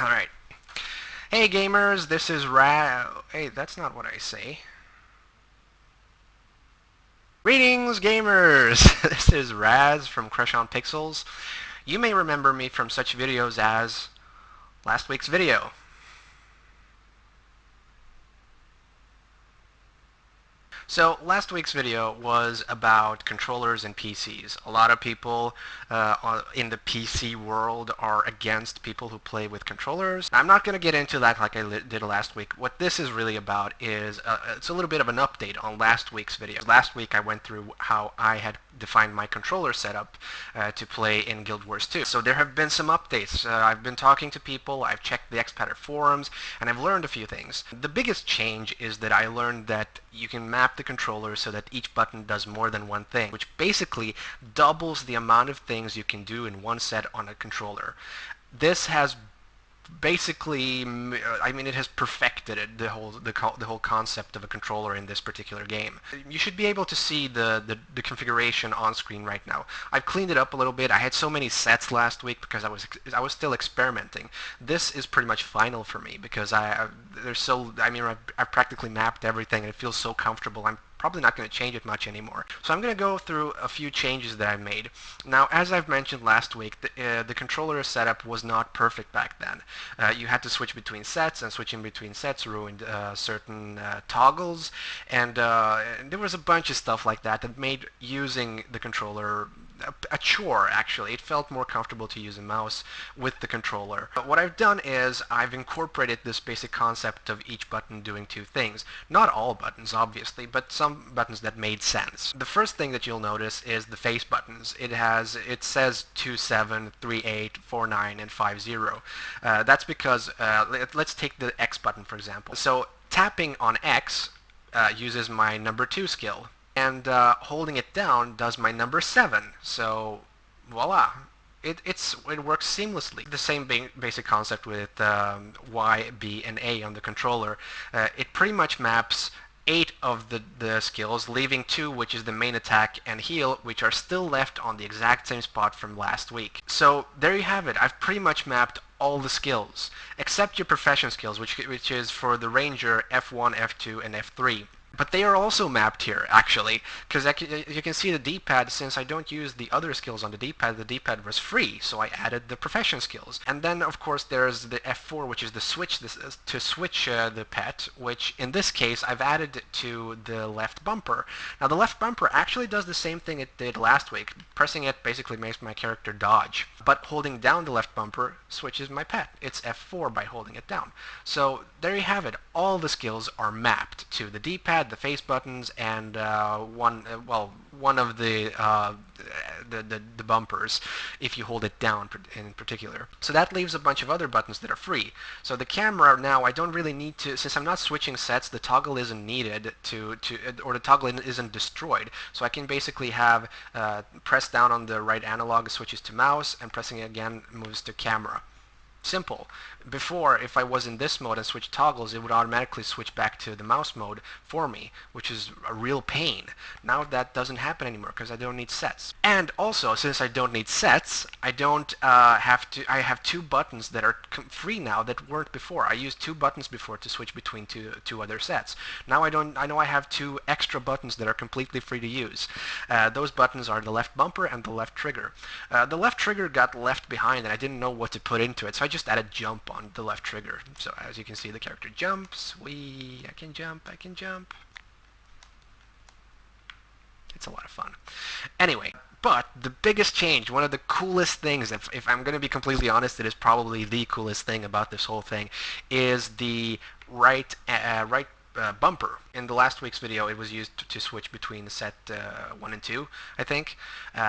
Alright. Hey gamers, this is Hey, that's not what I say. Greetings gamers! This is Raz from Crush on Pixels. You may remember me from such videos as last week's video. So last week's video was about controllers and PCs. A lot of people in the PC world are against people who play with controllers. I'm not going to get into that like I did last week. What this is really about is it's a little bit of an update on last week's video. Last week I went through how I had defined my controller setup to play in Guild Wars 2. So there have been some updates. I've been talking to people, I've checked the XPatter forums, and I've learned a few things. The biggest change is that I learned that you can map the controller so that each button does more than one thing, which basically doubles the amount of things you can do in one set on a controller. This has basically, I mean, it has perfected it, the whole concept of a controller in this particular game. You should be able to see the configuration on screen right now. I've cleaned it up a little bit. I had so many sets last week because I was still experimenting. This is pretty much final for me because I've practically mapped everything and it feels so comfortable. I'm probably not going to change it much anymore. So I'm going to go through a few changes that I've made. Now, as I've mentioned last week, the controller setup was not perfect back then. You had to switch between sets, and switching between sets ruined certain toggles, and there was a bunch of stuff like that that made using the controller a chore, actually. It felt more comfortable to use a mouse with the controller. But what I've done is I've incorporated this basic concept of each button doing two things. Not all buttons, obviously, but some buttons that made sense. The first thing that you'll notice is the face buttons. It says 27, 38, 49, and 50. That's because, let's take the X button, for example. So tapping on X uses my number 2 skill, and holding it down does my number 7. So voila, it works seamlessly. The same basic concept with Y, B, and A on the controller. It pretty much maps 8 of the skills, leaving 2, which is the main attack and heal, which are still left on the exact same spot from last week. So there you have it. I've pretty much mapped all the skills, except your profession skills, which is for the Ranger F1, F2, and F3. But they are also mapped here, actually, because you can see the D-pad. Since I don't use the other skills on the D-pad was free, so I added the profession skills. And then, of course, there's the F4, which is to switch the pet, which in this case I've added to the left bumper. Now, the left bumper actually does the same thing it did last week. Pressing it basically makes my character dodge, but holding down the left bumper switches my pet. It's F4 by holding it down. So there you have it. All the skills are mapped to the D-pad, the face buttons, and one of the bumpers if you hold it down in particular. So that leaves a bunch of other buttons that are free. So the camera now, I don't really need to, since I'm not switching sets, the toggle isn't needed or the toggle isn't destroyed. So I can basically have press down on the right analog switches to mouse, and pressing it again moves to camera. Simple. Before, if I was in this mode and switched toggles, it would automatically switch back to the mouse mode for me, which is a real pain. Now that doesn't happen anymore because I don't need sets. And also, since I don't need sets, I have 2 buttons that are free now that weren't before. I used 2 buttons before to switch between two other sets. Now I know I have 2 extra buttons that are completely free to use. Those buttons are the left bumper and the left trigger. The left trigger got left behind and I didn't know what to put into it, so I just added jump on the left trigger. So as you can see, the character jumps. I can jump. It's a lot of fun. Anyway, but the biggest change, one of the coolest things, if I'm going to be completely honest, it is probably the coolest thing about this whole thing, is the right bumper. In the last week's video, it was used to switch between set 1 and 2, I think.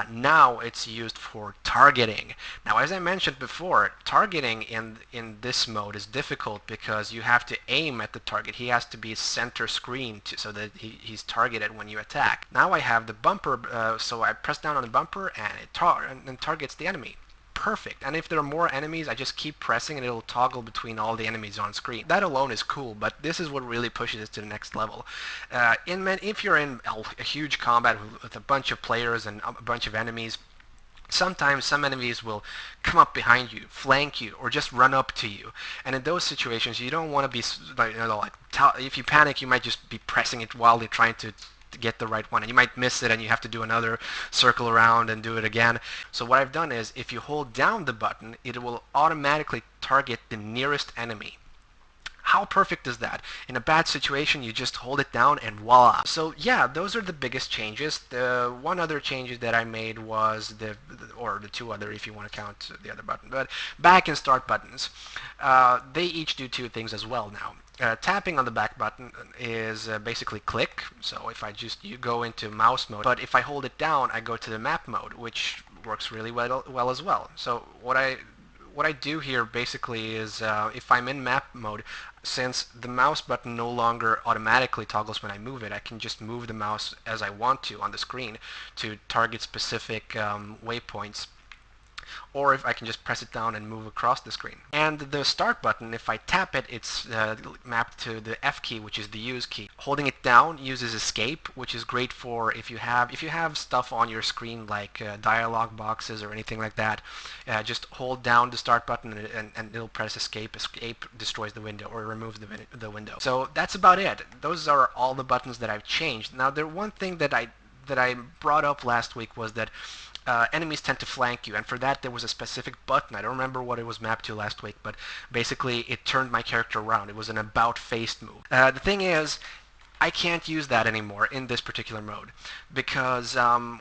Now it's used for targeting. Now, as I mentioned before, targeting in this mode is difficult because you have to aim at the target. He has to be center screen so that he's targeted when you attack. Now I have the bumper, so I press down on the bumper and it targets the enemy. Perfect. And if there are more enemies, I just keep pressing and it'll toggle between all the enemies on screen. That alone is cool, but this is what really pushes it to the next level. If you're in a huge combat with a bunch of players and a bunch of enemies, Sometimes some enemies will come up behind you, flank you, or just run up to you. And in those situations, you don't want to be like, if you panic, you might just be pressing it while you're trying to get the right one, and you might miss it, and you have to do another circle around and do it again. So what I've done is, if you hold down the button, it will automatically target the nearest enemy. How perfect is that? In a bad situation, you just hold it down and voila. So yeah, those are the biggest changes. The one other changes that I made was or the two other if you want to count the other button, but back and start buttons. They each do two things as well now. Tapping on the back button is basically click, so if I you go into mouse mode, but if I hold it down, I go to the map mode, which works really well as well. So what I do here basically is if I'm in map mode, since the mouse button no longer automatically toggles when I move it, I can just move the mouse as I want to on the screen to target specific waypoints, or if I can just press it down and move across the screen. And the start button, if I tap it, it's mapped to the F key, which is the use key. Holding it down uses escape, which is great for if you have stuff on your screen like dialog boxes or anything like that. Just hold down the start button and it'll press escape. Escape destroys the window or removes the window. So that's about it. Those are all the buttons that I've changed. Now, the one thing that I brought up last week was that enemies tend to flank you, and for that there was a specific button. I don't remember what it was mapped to last week, but basically it turned my character around. It was an about-faced move. The thing is, I can't use that anymore in this particular mode, because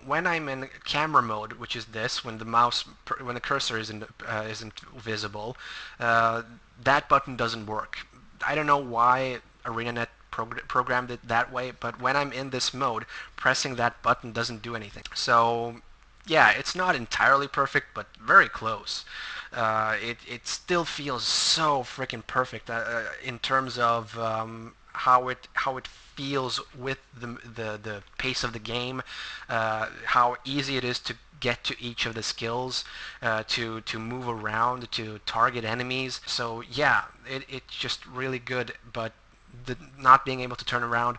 when I'm in camera mode, which is this, when the cursor isn't visible, that button doesn't work. I don't know why ArenaNet programmed it that way, but when I'm in this mode, pressing that button doesn't do anything. So yeah, it's not entirely perfect, but very close. It still feels so freaking perfect in terms of how it feels with the pace of the game, how easy it is to get to each of the skills, to move around, to target enemies. So yeah, it's just really good, but not being able to turn around,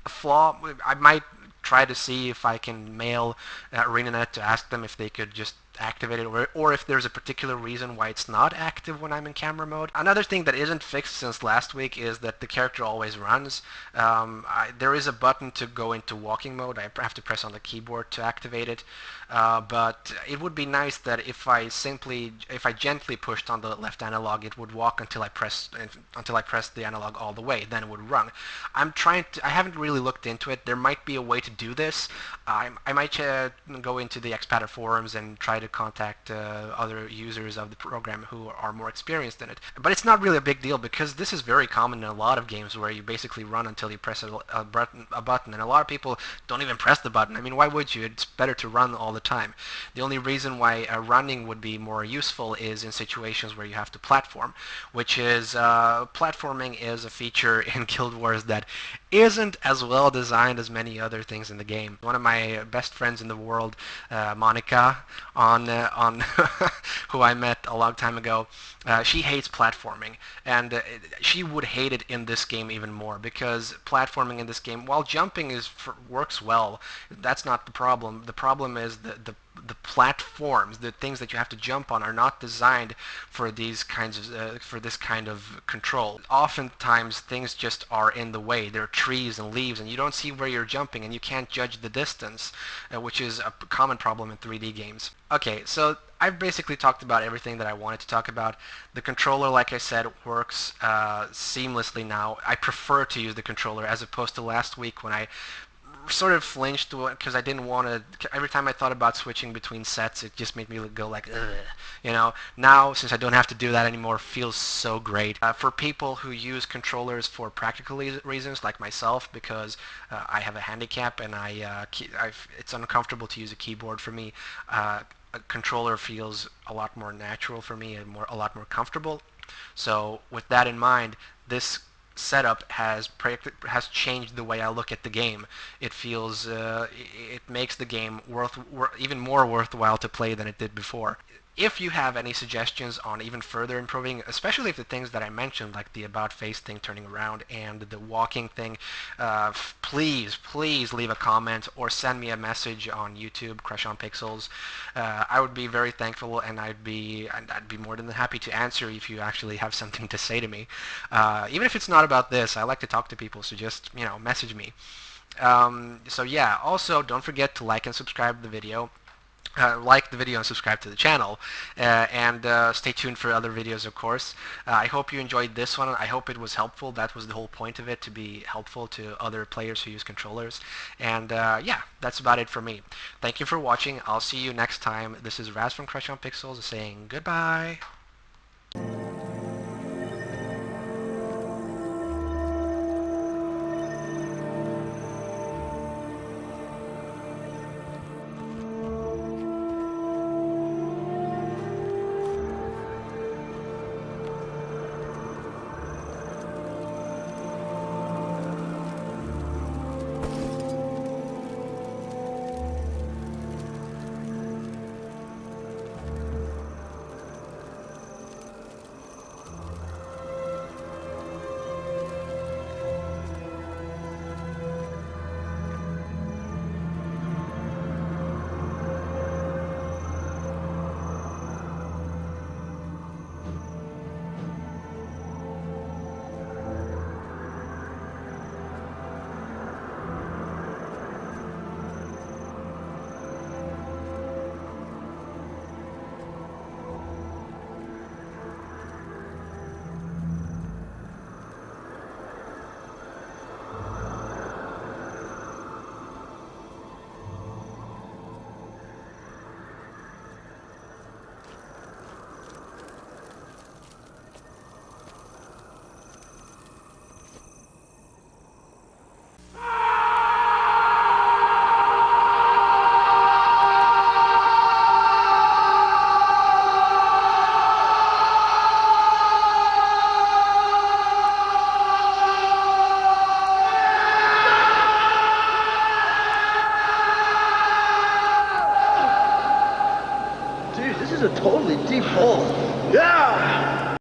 a flaw. I might try to see if I can mail ArenaNet to ask them if they could just activate it, or if there's a particular reason why it's not active when I'm in camera mode. Another thing that isn't fixed since last week is that the character always runs. There is a button to go into walking mode. I have to press on the keyboard to activate it, but it would be nice that if I gently pushed on the left analog, it would walk until I pressed the analog all the way, then it would run. I haven't really looked into it. There might be a way to do this. I might go into the Expatter forums and try to contact other users of the program who are more experienced in it. But it's not really a big deal, because this is very common in a lot of games where you basically run until you press a button, and a lot of people don't even press the button. I mean, why would you? It's better to run all the time. The only reason why running would be more useful is in situations where you have to platform, which is platforming is a feature in Guild Wars that isn't as well designed as many other things in the game. One of my best friends in the world, Monica, on who I met a long time ago, she hates platforming, and she would hate it in this game even more, because platforming in this game, while jumping works well, that's not the problem. The problem is the platforms, the things that you have to jump on, are not designed for these kinds of for this kind of control. Oftentimes things just are in the way. There are trees and leaves, and you don't see where you're jumping, and you can't judge the distance, which is a common problem in 3D games. Okay, so I've basically talked about everything that I wanted to talk about. The controller, like I said, works seamlessly now. I prefer to use the controller as opposed to last week when I sort of flinched because I didn't want to. Every time I thought about switching between sets, it just made me go like, ugh. You know. Now, since I don't have to do that anymore, it feels so great. For people who use controllers for practical reasons, like myself, because I have a handicap and it's uncomfortable to use a keyboard for me. A controller feels a lot more natural for me and a lot more comfortable. So with that in mind, this setup has changed the way I look at the game. It feels it makes the game even more worthwhile to play than it did before. if you have any suggestions on even further improving, especially if the things that I mentioned, like the about face thing turning around and the walking thing, please leave a comment or send me a message on YouTube, Crush on Pixels. I would be very thankful, and I'd be more than happy to answer if you actually have something to say to me. Even if it's not about this, I like to talk to people, so just message me. So yeah, also don't forget to like and subscribe the video. Like the video and subscribe to the channel, and stay tuned for other videos, of course. I hope you enjoyed this one. I hope it was helpful. That was the whole point of it, to be helpful to other players who use controllers. And yeah, that's about it for me. Thank you for watching. I'll see you next time. This is Raz from Crush on Pixels saying goodbye. Dude, this is a totally deep hole. Yeah!